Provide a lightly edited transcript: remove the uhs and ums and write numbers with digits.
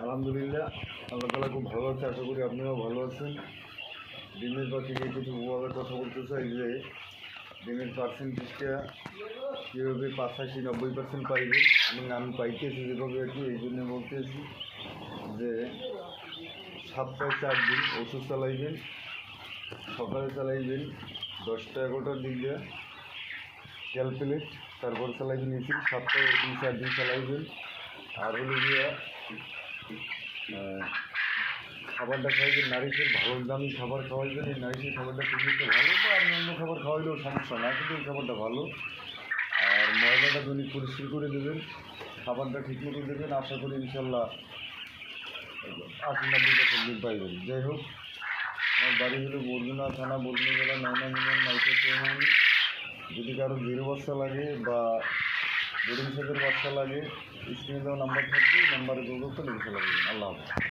আলহামদুলিল্লাহ, আল্লাহ তালা খুব ভালো আছে। আশা করি আপনিও ভালো আছেন। ডিমের পাখি নিয়ে কিছু উপভাবে কথা বলতে চাই যে ডিমের পার্সেন্টেজটা কীভাবে 85-90% পাইবেন এবং আমি পাইতেছি যেভাবে আর কি, এই জন্য বলতেছি যে সপ্তাহে 4 দিন ওষুধ চালাইবেন। সকালে চালাইবেন 10টা-11টার দিক দিয়ে ক্যালকুলেট, তারপর চালাইবেন এসি। সপ্তাহে 3-4 দিন চালাইবেন। আর হলো গিয়া খাবারটা খাওয়াইবেন নারিশের, ভালো দামি খাবার খাওয়াইবেন। এই নারিশের খাবারটা খুবই একটা ভালো, বা আপনি অন্য খাবার খাওয়াইলেও সমস্যা না, কিন্তু এই খাবারটা ভালো। আর ময়দাটা দৈনিক পরিষ্কার করে দেবেন, খাবারটা ঠিকমতো দেবেন। আশা করি ইনশাল্লাহ 80-90% দিন পাইবেন। যাই হোক, আমার বাড়ি হলো বরগুনা থানা, বরগুনা জেলা, নয়না ইউনিয়ন, নাইকোচৌমনি। যদি কারো 0 বাচ্চা লাগে বা বোর্ডিং সাইজের বাচ্চা লাগে, স্ক্রিনে দেওয়া নাম্বার থাকবে, নাম্বারে যোগাযোগ করে লিখে লাগবেন। আল্লাহ হাফেজ।